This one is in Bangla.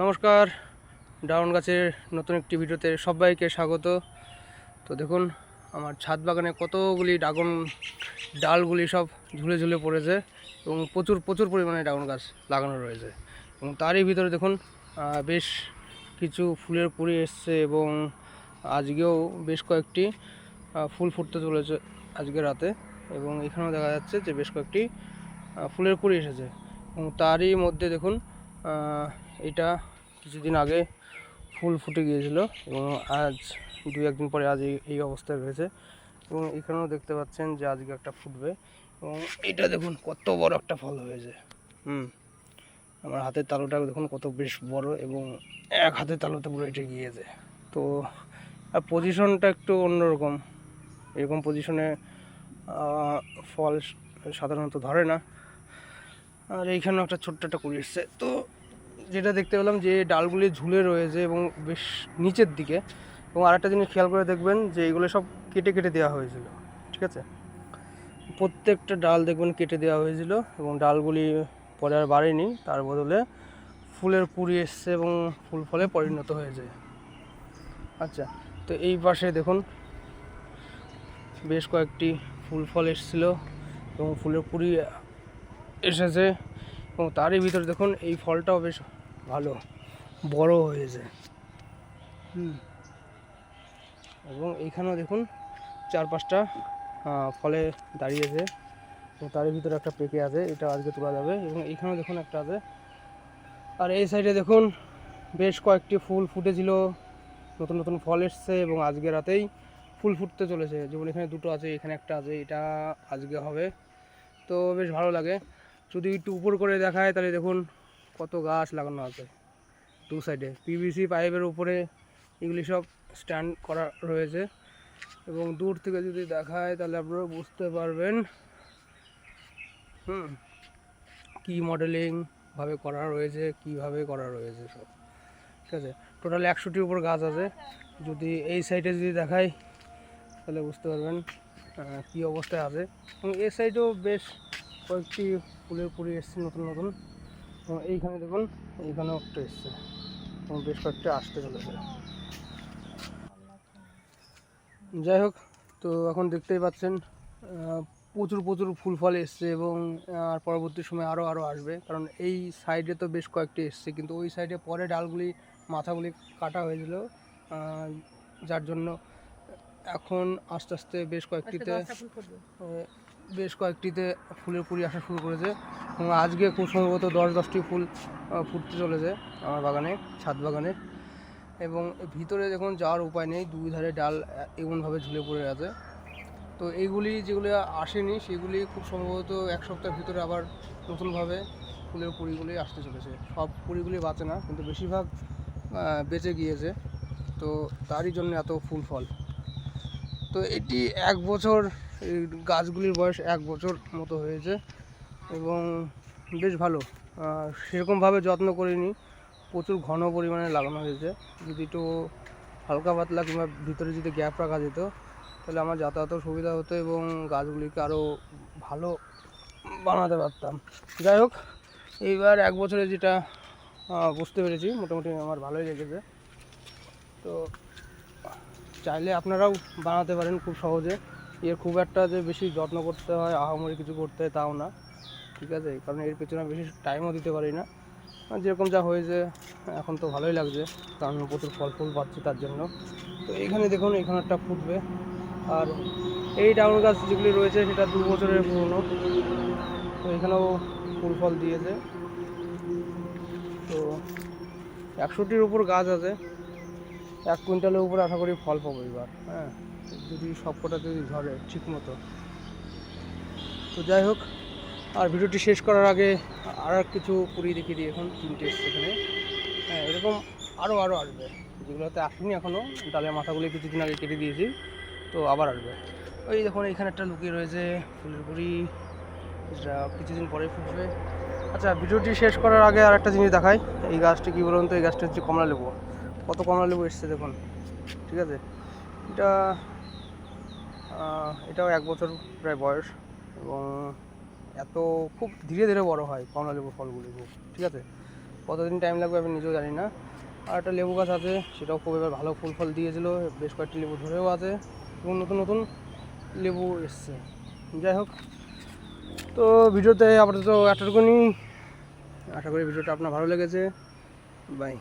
নমস্কার, ড্রাগন গাছের নতুন একটি ভিডিওতে সবাইকে স্বাগত। তো দেখুন আমার ছাদ বাগানে কতগুলি ড্রাগন ডালগুলি সব ঝুলে ঝুলে পড়েছে এবং প্রচুর প্রচুর পরিমাণে ড্রাগন গাছ লাগানো রয়েছে এবং তারই ভিতরে দেখুন বেশ কিছু ফুলের কুঁড়ি এসছে এবং আজকেও বেশ কয়েকটি ফুল ফুটতে চলেছে আজকে রাতে। এবং এখানেও দেখা যাচ্ছে যে বেশ কয়েকটি ফুলের কুঁড়ি এসেছে এবং তারই মধ্যে দেখুন এটা কিছুদিন আগে ফুল ফুটে গিয়েছিল এবং আজ দু একদিন পরে আজ এই অবস্থায় রয়েছে এবং এখানেও দেখতে পাচ্ছেন যে আজকে একটা ফুটবে এবং এটা দেখুন কত বড় একটা ফল হয়েছে। আমার হাতের তালুটা দেখুন কত বেশ বড় এবং এক হাতের তালুতে পুরো এটা গিয়েছে। তো আর পজিশনটা একটু অন্যরকম, এরকম পজিশনে ফল সাধারণত ধরে না। আর এইখানেও একটা ছোট্ট একটা কুড়ি এসছে। তো যেটা দেখতে পেলাম যে ডালগুলি ঝুলে রয়েছে এবং বেশ নিচের দিকে, এবং আরেকটা জিনিস খেয়াল করে দেখবেন যে এগুলো সব কেটে কেটে দেওয়া হয়েছিল, ঠিক আছে? প্রত্যেকটা ডাল দেখবেন কেটে দেওয়া হয়েছিল এবং ডালগুলি পরে আর বাড়েনি, তার বদলে ফুলের কুঁড়ি এসছে এবং ফুল ফলে পরিণত হয়েছে। আচ্ছা, তো এই পাশে দেখুন বেশ কয়েকটি ফুল ফল এসেছিল এবং ফুলের কুঁড়ি এসেছে এবং তারই ভিতরে দেখুন এই ফলটাও বেশ ভালো বড় হয়েছে। এবং এইখানেও দেখুন 4-5টা ফলে দাঁড়িয়েছে এবং তারই ভিতরে একটা পেকে আছে, এটা আজকে তোলা যাবে। এবং এইখানেও দেখুন একটা আছে। আর এই সাইডে দেখুন বেশ কয়েকটি ফুল ফুটেছিল, নতুন নতুন ফল এসছে এবং আজকে রাতেই ফুল ফুটতে চলেছে। যেমন এখানে দুটো আছে, এখানে একটা আছে, এটা আজকে হবে। তো বেশ ভালো লাগে। যদি একটু উপর করে দেখায় তাহলে দেখুন কত গাছ লাগানো আছে দু সাইডে, পিভিসি পাইপের উপরে এগুলি সব স্ট্যান্ড করা রয়েছে। এবং দূর থেকে যদি দেখায় তাহলে আপনারা বুঝতে পারবেন কি মডেলিং ভাবে করা রয়েছে, কিভাবে করা রয়েছে সব, ঠিক আছে? টোটাল 100টির উপর গাছ আছে। যদি এই সাইডে যদি দেখাই তাহলে বুঝতে পারবেন কি অবস্থায় আছে। এবং এই সাইডেও বেশ কয়েকটি ফুলের কুঁড়ি এসছে নতুন নতুন, এবং এইখানে দেখুন এইখানেও একটা এসছে এবং বেশ কয়েকটা আসতে চলেছে। যাই হোক, তো এখন দেখতেই পাচ্ছেন প্রচুর প্রচুর ফুল ফল এসছে এবং আর পরবর্তী সময় আরও আসবে, কারণ এই সাইডে তো বেশ কয়েকটি এসছে, কিন্তু ওই সাইডে পরে ডালগুলি মাথাগুলি কাটা হয়েছিল, যার জন্য এখন আস্তে আস্তে বেশ কয়েকটিতে ফুলের কুঁড়ি আসা শুরু করেছে এবং আজকে খুব সম্ভবত 10-10টি ফুল ফুটতে চলেছে আমার বাগানে, ছাদ বাগানে। এবং ভিতরে দেখুন যাওয়ার উপায় নেই, দুই ধারে ডাল এমনভাবে ঝুলে পড়ে আছে। তো এইগুলি যেগুলো আসেনি সেগুলি খুব সম্ভবত এক সপ্তাহের ভিতরে আবার নতুনভাবে ফুলের কুঁড়িগুলি আসতে চলেছে। সব কুঁড়িগুলি বাঁচে না, কিন্তু বেশিরভাগ বেঁচে গিয়েছে। তো তারই জন্য এত ফুল ফল। তো এটি 1 বছর, এই গাছগুলির বয়স 1 বছর মতো হয়েছে এবং বেশ ভালো। সেরকমভাবে যত্ন করিনি, প্রচুর ঘন পরিমাণে লাগানো হয়েছে। যদি একটু হালকা পাতলা কিংবা ভিতরে যদি গ্যাপ রাখা যেত তাহলে আমার যাতায়াতের সুবিধা হতো এবং গাছগুলিকে আরও ভালো বানাতে পারতাম। যাই হোক, এইবার 1 বছরে যেটা বুঝতে পেরেছি মোটামুটি আমার ভালোই লেগেছে। তো চাইলে আপনারাও বানাতে পারেন খুব সহজে। এর খুব একটা যে বেশি যত্ন করতে হয়, আহামরি কিছু করতে হয় তাও না, ঠিক আছে? কারণ এর পেছনে বেশি টাইমও দিতে পারি না। যেরকম যা হয়েছে এখন তো ভালোই লাগছে, কারণ প্রচুর ফল ফুল পাচ্ছি তার জন্য। তো এইখানে দেখুন এখানে একটা ফুটবে। আর এই ড্রাগন গাছ যেগুলি রয়েছে সেটা 2 বছরের পুরনো, তো এখানেও ফুল ফল দিয়েছে। তো 100টির উপর গাছ আছে, 1 কুইন্টালের উপর আশা করি ফল পাবো এবার, যদি সবকটা যদি ধরে ঠিক মতো। তো যাই হোক, আর ভিডিওটি শেষ করার আগে আর কিছু কুড়ি দেখিয়ে দিই। এখন 3টে এসছে এখানে, এরকম আরও আসবে, যেগুলোতে আসেনি এখনও। ডালের মাথাগুলি কিছুদিন আগে কেটে দিয়েছি, তো আবার আসবে। ওই দেখুন এখানে একটা লুকিয়ে রয়েছে ফুলের কুঁড়ি, যেটা কিছুদিন পরে ফুটবে। আচ্ছা, ভিডিওটি শেষ করার আগে আর একটা জিনিস দেখাই। এই গাছটি কী বলুন তো, এই গাছটা হচ্ছে কমলা লেবু। কত কমলা লেবু এসছে দেখুন, ঠিক আছে? এটাও 1 বছর প্রায় বয়স এবং এত খুব ধীরে ধীরে বড় হয় কমলা লেবু ফলগুলি খুব, ঠিক আছে? কতদিন টাইম লাগবে আমি নিজেও জানি না। আর একটা লেবু গাছ আছে, সেটাও খুব এবার ভালো ফুল ফল দিয়েছিল, বেশ কয়েকটি লেবু ধরেও আছে এবং নতুন নতুন লেবু এসছে। যাই হোক, তো ভিডিওতে আপাতত এতটুকুনি। আশা করি ভিডিওটা আপনার ভালো লেগেছে। বাই।